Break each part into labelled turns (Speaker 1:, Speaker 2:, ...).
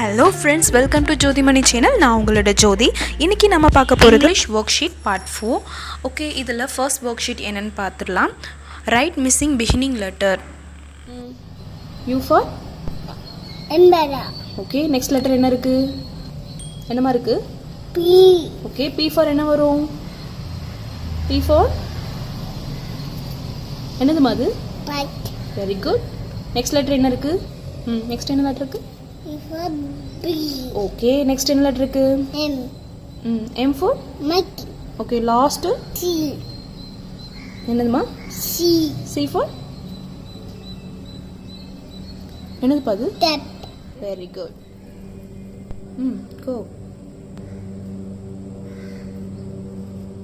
Speaker 1: Hello friends, welcome to Jothi Money channel. நான் உங்களோட ஜோதி. இன்னைக்கு நம்ம பார்க்க போறது English worksheet part 4. Okay, இதுல first worksheet என்னன்னு பார்த்துடலாம். Write missing beginning letter. U for
Speaker 2: umbrella.
Speaker 1: Okay, next letter என்ன இருக்கு? என்னமா இருக்கு?
Speaker 2: P.
Speaker 1: Okay, P for என்ன வரும்? P for என்னது மாது?
Speaker 2: Pat.
Speaker 1: Very good. Next letter என்ன இருக்கு? Next என்ன letter இருக்கு?
Speaker 2: E for B.
Speaker 1: Okay, next என்ன letter இருக்கு?
Speaker 2: M.
Speaker 1: M for?
Speaker 2: Monkey.
Speaker 1: Okay, last
Speaker 2: C.
Speaker 1: என்னதுமா?
Speaker 2: C.
Speaker 1: C for? என்னது பாது?
Speaker 2: Tap.
Speaker 1: Very good. Go.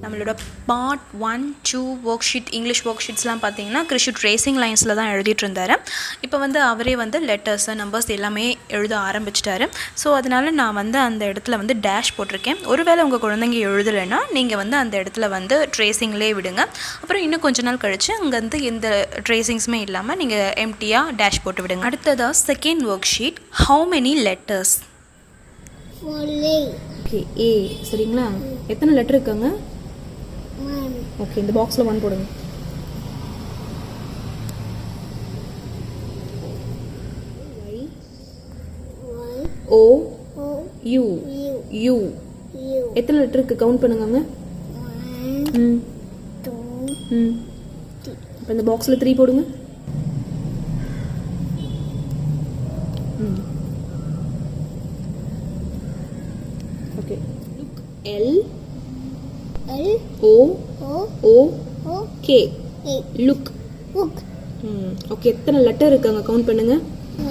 Speaker 1: நம்மளோட பார்ட் 1, 2 ஒர்க்ஷீட் இங்கிலீஷ் ஒர்க்ஷீட்ஸ்லாம் பார்த்தீங்கன்னா கிறிஷு ட்ரேசிங் லைன்ஸில் தான் எழுதிட்டு இருந்தார். இப்போ வந்து அவரே வந்து லெட்டர்ஸ் நம்பர்ஸ் எல்லாமே எழுத ஆரம்பிச்சிட்டாரு. ஸோ அதனால் நான் வந்து அந்த இடத்துல வந்து டேஷ் போட்டிருக்கேன். ஒருவேளை உங்கள் குழந்தைங்க எழுதலைன்னா நீங்கள் வந்து அந்த இடத்துல வந்து ட்ரேசிங்லேயே விடுங்க. அப்புறம் இன்னும் கொஞ்ச நாள் கழித்து அங்கே வந்து எந்த ட்ரேசிங்ஸுமே இல்லாமல் நீங்கள் எம்டியாக டேஷ் போட்டு விடுங்க. அடுத்ததாக second worksheet, how many letters? Okay, A. சரிங்களா? எத்தனை லெட்டர் இருக்காங்க? ஓகே, இந்த பாக்ஸில் 1 போடுங்க. O U U எத்தனை லெட்டர் இருக்கு? கவுண்ட் பண்ணுங்க. 1 2 இப்போ இந்த பாக்ஸில் 3 போடுங்க. Okay, L O K look. Okay, எத்தனை லெட்டர் இருக்காங்க? கவுண்ட் பண்ணுங்க.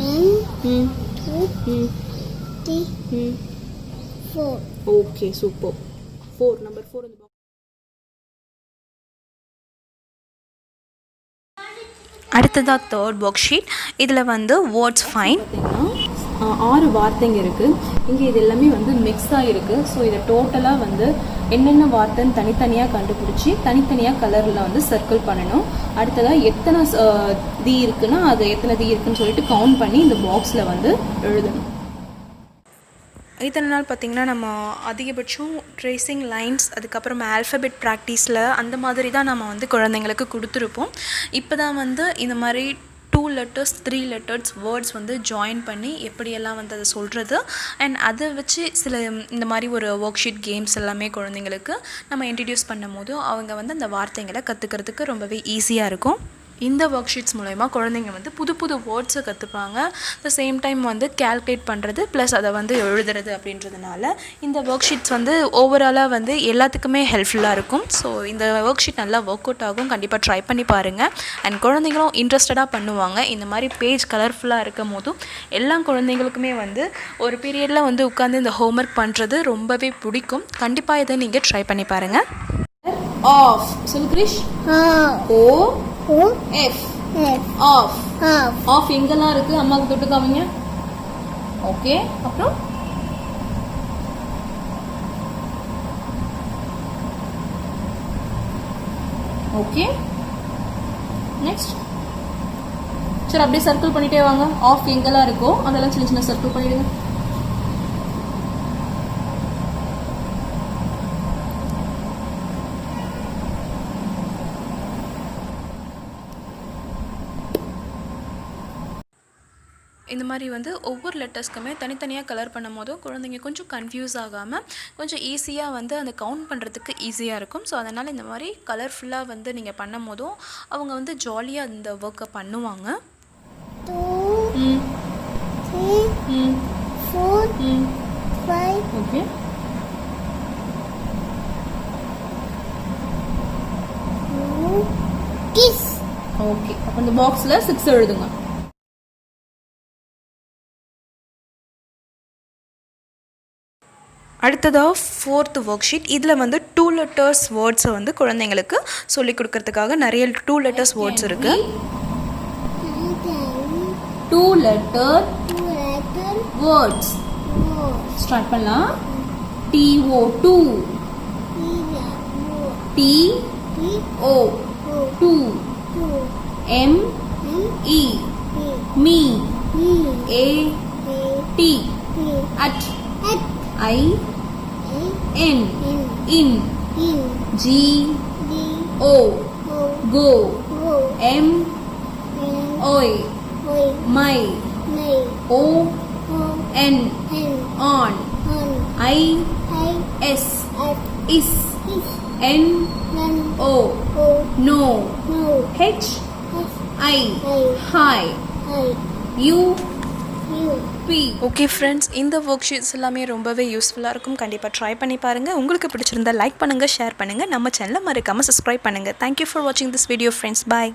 Speaker 1: 1 2 3 4. Okay, super. 4, நம்பர் 4 இந்த பாக்ஸ். அடுத்ததாக தேர்ட் ஒர்க் ஷீட். இதில் வந்து வேர்ட்ஸ் ஃபைன் பார்த்தீங்கன்னா 6 வார்த்தைங்க இருக்குது. இங்கே இது எல்லாமே வந்து மிக்ஸாக இருக்குது. ஸோ இதை டோட்டலாக வந்து என்னென்ன வார்த்தைன்னு தனித்தனியாக கண்டுபிடிச்சி தனித்தனியாக கலரில் வந்து சர்க்கிள் பண்ணணும். அடுத்ததாக எத்தனை தி இருக்குன்னா அது எத்தனை தி இருக்குன்னு சொல்லிட்டு கவுண்ட் பண்ணி இந்த பாக்ஸில் வந்து எழுதணும். இத்தனை நாள் பார்த்திங்கன்னா நம்ம அதிகபட்சம் ட்ரேசிங் லைன்ஸ், அதுக்கப்புறம் ஆல்ஃபபெட் ப்ராக்டிஸில் அந்த மாதிரி தான் நம்ம வந்து குழந்தைங்களுக்கு கொடுத்துருப்போம். இப்போ தான் வந்து இந்த மாதிரி 2 letters 3 letters வேர்ட்ஸ் வந்து ஜாயின் பண்ணி எப்படியெல்லாம் வந்து அதை சொல்கிறது அண்ட் அதை வச்சு சில இந்த மாதிரி ஒரு ஒர்க் ஷீட் கேம்ஸ் எல்லாமே குழந்தைங்களுக்கு நம்ம இன்ட்ரடியூஸ் பண்ணும் போது அவங்க வந்து அந்த வார்த்தைங்களை கற்றுக்கிறதுக்கு ரொம்பவே ஈஸியாக இருக்கும். இந்த ஒர்க் ஷீட்ஸ் மூலமா குழந்தைங்க வந்து புது புது வேர்ட்ஸை கற்றுப்பாங்க. த சேம் டைம் வந்து கேல்குலேட் பண்ணுறது ப்ளஸ் அதை வந்து எழுதுறது அப்படின்றதுனால இந்த ஒர்க் ஷீட்ஸ் வந்து ஓவராலாக வந்து எல்லாத்துக்குமே ஹெல்ப்ஃபுல்லாக இருக்கும். ஸோ இந்த ஒர்க் ஷீட் நல்லா ஒர்க் அவுட் ஆகும். கண்டிப்பாக ட்ரை பண்ணி பாருங்கள். அண்ட் குழந்தைங்களும் இன்ட்ரெஸ்டடாக பண்ணுவாங்க. இந்த மாதிரி பேஜ் கலர்ஃபுல்லாக இருக்கும் போதும் எல்லா குழந்தைங்களுக்குமே வந்து ஒரு பீரியடில் வந்து உட்காந்து இந்த ஹோம்ஒர்க் பண்ணுறது ரொம்பவே பிடிக்கும். கண்டிப்பாக இதை நீங்கள் ட்ரை பண்ணி பாருங்கள். ஆஃப் சொல்லு கிரிஷ். ஓ F off. Off எங்கெல்லாம் இருக்கு? அம்மாக்கு தொட்டு காமிங்க. ஓகே, அப்புறம் ஓகே, நெக்ஸ்ட். சரி, அப்படியே சர்க்கிள் பண்ணிட்டே வாங்க. ஆஃப் எங்கெல்லாம் இருக்கோ அதெல்லாம் சின்ன சின்ன சர்க்கிள் பண்ணிடுங்க. இந்த மாதிரி வந்து ஒவ்வொரு லெட்டர்ஸ்க்குமே தனித்தனியாக கலர் பண்ணும் போதும் குழந்தைங்க கொஞ்சம் கன்ஃபியூஸ் ஆகாமல் கொஞ்சம் ஈஸியாக வந்து அந்த கவுண்ட் பண்ணுறதுக்கு ஈஸியாக இருக்கும். ஸோ அதனால் இந்த மாதிரி கலர்ஃபுல்லாக வந்து நீங்கள் பண்ணும் போதும் அவங்க வந்து ஜாலியாக இந்த ஒர்க்கை பண்ணுவாங்க.
Speaker 2: 2 3 4 5.
Speaker 1: Okay,
Speaker 2: kiss.
Speaker 1: ஓகே, அப்போ இந்த பாக்ஸில் 6 எழுதுங்க. அடுத்ததாக ஃபோர்த் ஒர்க் ஷீட். இதில் வந்து 2 letters வேர்ட்ஸை வந்து குழந்தைங்களுக்கு சொல்லிக் கொடுக்கறதுக்காக நிறைய 2 letters வேர்ட்ஸ் இருக்குது. 2 letter வேர்ட்ஸ் ஸ்டார்ட் பண்ணலாம். TO 2 TO 2 ME me A T at
Speaker 2: at,
Speaker 1: I N
Speaker 2: in,
Speaker 1: in
Speaker 2: in,
Speaker 1: G
Speaker 2: G,
Speaker 1: O
Speaker 2: O,
Speaker 1: go
Speaker 2: go,
Speaker 1: M
Speaker 2: M,
Speaker 1: oi
Speaker 2: oi,
Speaker 1: my
Speaker 2: may,
Speaker 1: O
Speaker 2: O,
Speaker 1: N
Speaker 2: N,
Speaker 1: on
Speaker 2: on,
Speaker 1: I
Speaker 2: I,
Speaker 1: S
Speaker 2: at,
Speaker 1: is
Speaker 2: is,
Speaker 1: N
Speaker 2: nan,
Speaker 1: O
Speaker 2: O,
Speaker 1: no
Speaker 2: no,
Speaker 1: H
Speaker 2: F,
Speaker 1: I
Speaker 2: I,
Speaker 1: hi
Speaker 2: I,
Speaker 1: U
Speaker 2: U.
Speaker 1: Okay friends, இந்த work sheets எல்லாமே ரொம்பவே யூஸ்ஃபுல்லாக இருக்கும். கண்டிப்பாக try பண்ணி பாருங்கள். உங்களுக்கு பிடிச்சிருந்தா லைக் பண்ணுங்கள், ஷேர் பண்ணுங்கள். நம்ம சேனலை மறக்காமல் சப்ஸ்கிரைப் பண்ணுங்கள். தேங்க்யூ ஃபார் வாட்சிங் திஸ் வீடியோ ஃப்ரெண்ட்ஸ். பாய்.